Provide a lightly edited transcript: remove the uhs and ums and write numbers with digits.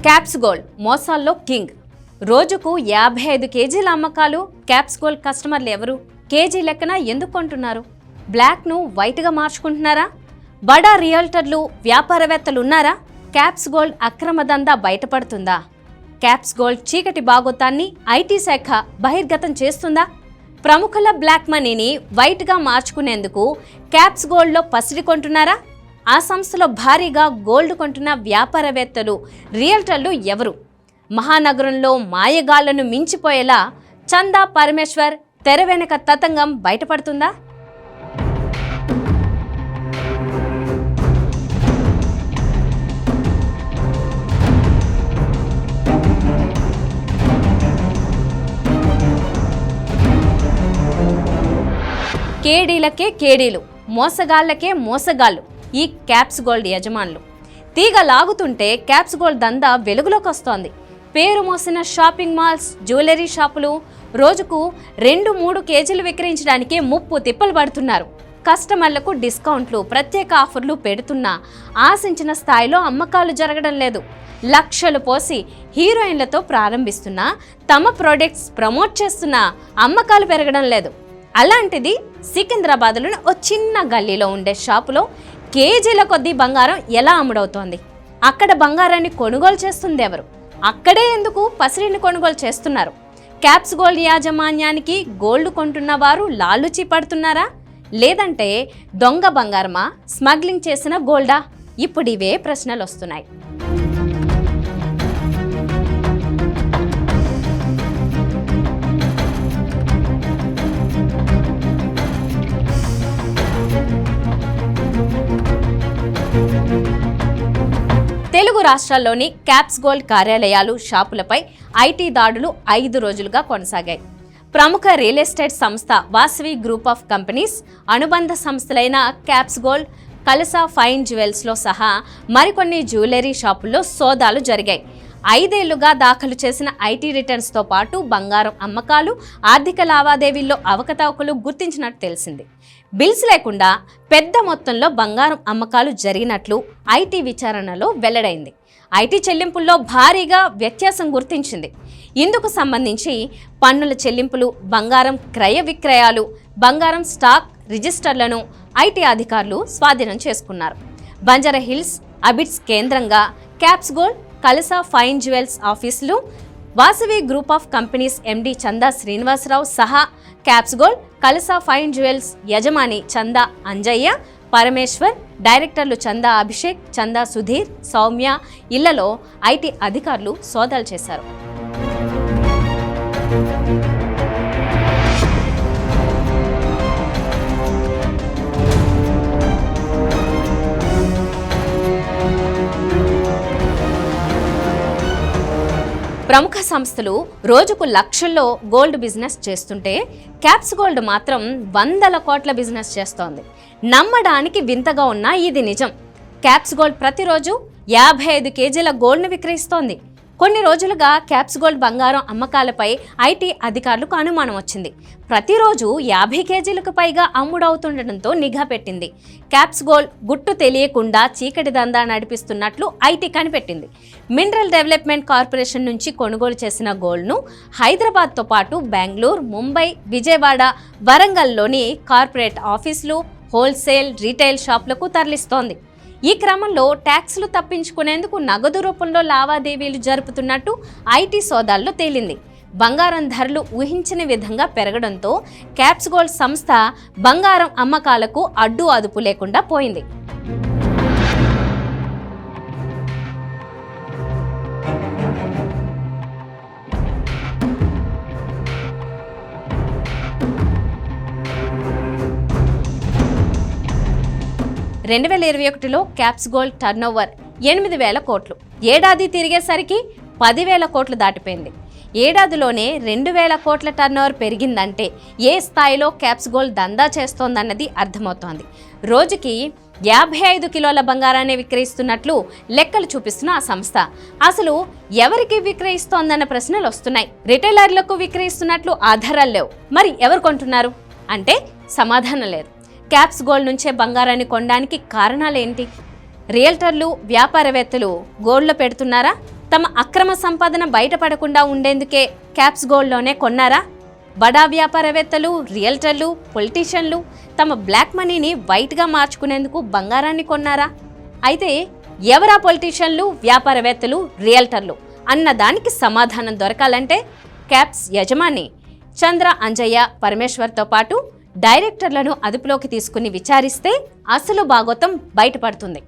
Caps gold మోసాల్లో king. రోజుకు 55 కేజీల అమ్మకాలు. క్యాప్స్ గోల్డ్ కస్టమర్లు ఎవరు? కేజీ లెక్కన ఎందుకు కొంటున్నారు? బ్లాక్ను వైట్గా మార్చుకుంటున్నారా? బడా రియల్టర్లు, వ్యాపారవేత్తలు ఉన్నారా? క్యాప్స్ గోల్డ్ అక్రమ దందా బయటపడుతుందా? క్యాప్స్ గోల్డ్ చీకటి బాగోతాన్ని ఐటీ శాఖ బహిర్గతం చేస్తుందా? ప్రముఖుల బ్లాక్ మనీని వైట్గా మార్చుకునేందుకు క్యాప్స్ గోల్డ్లో పసిడి కొంటున్నారా? ఆ సంస్థలో భారీగా గోల్డ్ కొంటున్న వ్యాపారవేత్తలు, రియల్టర్లు ఎవరు? మహానగరంలో మాయగాళ్లను మించిపోయేలా చందా పరమేశ్వర్ తెర వెనక తతంగం బయటపడుతుందా? కేడీలకే కేడీలు, మోసగాళ్లకే మోసగాళ్లు ఈ క్యాప్స్ గోల్డ్ యజమానులు. తీగ లాగుతుంటే క్యాప్స్ గోల్డ్ దందా వెలుగులోకి వస్తోంది. పేరు మోసిన షాపింగ్ మాల్స్, జ్యువెలరీ షాపులు రోజుకు 2-3 కేజీలు విక్రయించడానికి ముప్పు తిప్పలు పడుతున్నారు. కస్టమర్లకు డిస్కౌంట్లు, ప్రత్యేక ఆఫర్లు పెడుతున్నా ఆశించిన స్థాయిలో అమ్మకాలు జరగడం లేదు. లక్షలు పోసి హీరోయిన్లతో ప్రారంభిస్తున్నా తమ ప్రోడక్ట్స్ ప్రమోట్ చేస్తున్నా అమ్మకాలు పెరగడం లేదు. అలాంటిది సికింద్రాబాద్లోని ఓ చిన్న గల్లీలో ఉండే షాపులో కేజీల కొద్దీ బంగారం ఎలా అమ్ముడవుతోంది? అక్కడ బంగారాన్ని కొనుగోలు చేస్తుంది ఎవరు? అక్కడే ఎందుకు పసిడిని కొనుగోలు చేస్తున్నారు? క్యాప్స్ గోల్డ్ యాజమాన్యానికి గోల్డ్ కొంటున్న వారు లాలుచి పడుతున్నారా? లేదంటే దొంగ బంగారమా, స్మగ్లింగ్ చేసిన గోల్డా? ఇప్పుడు ఇవే ప్రశ్నలు వస్తున్నాయి. తెలుగు రాష్ట్రాల్లోని క్యాప్స్ గోల్డ్ కార్యాలయాలు, షాపులపై ఐటీ దాడులు 5 రోజులుగా కొనసాగాయి. ప్రముఖ రియల్ ఎస్టేట్ సంస్థ వాసవి గ్రూప్ ఆఫ్ కంపెనీస్ అనుబంధ సంస్థలైన క్యాప్స్ గోల్డ్, కలసా ఫైన్ జ్యువెల్స్లో సహా మరికొన్ని జ్యువెలరీ షాపుల్లో సోదాలు జరిగాయి. 5 ఏళ్లుగా దాఖలు చేసిన ఐటీ రిటర్న్స్తో పాటు బంగారం అమ్మకాలు, ఆర్థిక లావాదేవీల్లో అవకతవకలు గుర్తించినట్టు తెలిసింది. బిల్స్ లేకుండా పెద్ద మొత్తంలో బంగారం అమ్మకాలు జరిగినట్లు ఐటీ విచారణలో వెల్లడైంది. ఐటీ చెల్లింపుల్లో భారీగా వ్యత్యాసం గుర్తించింది. ఇందుకు సంబంధించి పన్నుల చెల్లింపులు, బంగారం క్రయ విక్రయాలు, బంగారం స్టాక్ రిజిస్టర్లను ఐటీ అధికారులు స్వాధీనం చేసుకున్నారు. బంజారా హిల్స్, అబిడ్స్ కేంద్రంగా క్యాప్స్ గోల్డ్, కలసా ఫైన్ జ్యువెల్స్ ఆఫీసులు, వాసవి గ్రూప్ ఆఫ్ కంపెనీస్ ఎండి చందా శ్రీనివాసరావు సహా క్యాప్స్ గోల్డ్, కలసా ఫైన్ జ్యువెల్స్ యజమాని చందా అంజయ్య, పరమేశ్వర్, డైరెక్టర్లు చందా అభిషేక్, చందా సుధీర్, సౌమ్య ఇళ్లలో ఐటీ అధికారులు సోదాలు చేశారు. ప్రముఖ సంస్థలు రోజుకు లక్షల్లో గోల్డ్ బిజినెస్ చేస్తుంటే క్యాప్స్ గోల్డ్ మాత్రం 100ల కోట్ల బిజినెస్ చేస్తోంది. నమ్మడానికి వింతగా ఉన్నా ఇది నిజం. క్యాప్స్ గోల్డ్ ప్రతిరోజు 55 కేజీల గోల్డ్ను విక్రయిస్తోంది. కొన్ని రోజులుగా క్యాప్స్ గోల్డ్ బంగారం అమ్మకాలపై ఐటీ అధికారులకు అనుమానం వచ్చింది. ప్రతిరోజు 50 కేజీలకు పైగా అమ్ముడవుతుండటంతో నిఘా పెట్టింది. క్యాప్స్ గోల్డ్ గుట్టు తెలియకుండా చీకటి దందా నడిపిస్తున్నట్లు ఐటీ కనిపెట్టింది. మినరల్ డెవలప్మెంట్ కార్పొరేషన్ నుంచి కొనుగోలు చేసిన గోల్డ్ను హైదరాబాద్తో పాటు బెంగళూరు, ముంబై, విజయవాడ, వరంగల్లోని కార్పొరేట్ ఆఫీసులు, హోల్సేల్, రీటైల్ షాపులకు తరలిస్తోంది. ఈ క్రమంలో ట్యాక్స్లు తప్పించుకునేందుకు నగదు రూపంలో లావాదేవీలు జరుపుతున్నట్టు ఐటీ సోదాల్లో తేలింది. బంగారం ధరలు ఊహించని విధంగా పెరగడంతో క్యాప్స్ గోల్డ్ సంస్థ బంగారం అమ్మకాలకు అడ్డు అదుపు లేకుండా పోయింది. రెండు 2021లో క్యాప్స్ గోల్డ్ టర్నోవర్ 8,000 కోట్లు. ఏడాది తిరిగేసరికి 10,000 కోట్లు దాటిపోయింది. ఏడాదిలోనే 2,000 కోట్ల టర్నోవర్ పెరిగిందంటే ఏ స్థాయిలో క్యాప్స్ గోల్డ్ దందా చేస్తోందన్నది అర్థమవుతోంది. రోజుకి 55 కిలోల బంగారాన్ని విక్రయిస్తున్నట్లు లెక్కలు చూపిస్తున్న ఆ సంస్థ అసలు ఎవరికి విక్రయిస్తోందన్న ప్రశ్నలు వస్తున్నాయి. రిటైలర్లకు విక్రయిస్తున్నట్లు ఆధారాలు లేవు. మరి ఎవరు కొంటున్నారు అంటే సమాధానం లేదు. క్యాప్స్ గోల్డ్ నుంచే బంగారాన్ని కొనడానికి కారణాలేంటి? రియల్టర్లు, వ్యాపారవేత్తలు గోల్డ్లో పెడుతున్నారా? తమ అక్రమ సంపాదన బయటపడకుండా ఉండేందుకే క్యాప్స్ గోల్డ్లోనే కొన్నారా? బడా వ్యాపారవేత్తలు, రియల్టర్లు, పొలిటీషియన్లు తమ బ్లాక్ మనీని వైట్గా మార్చుకునేందుకు బంగారాన్ని కొన్నారా? అయితే ఎవరా పొలిటీషియన్లు, వ్యాపారవేత్తలు, రియల్టర్లు అన్న దానికి సమాధానం దొరకాలంటే క్యాప్స్ యజమాని చంద్ర అంజయ్య పరమేశ్వర్తో పాటు డైరెక్టర్లను అదుపులోకి తీసుకుని విచారిస్తే అసలు భాగోతం బయటపడుతుంది.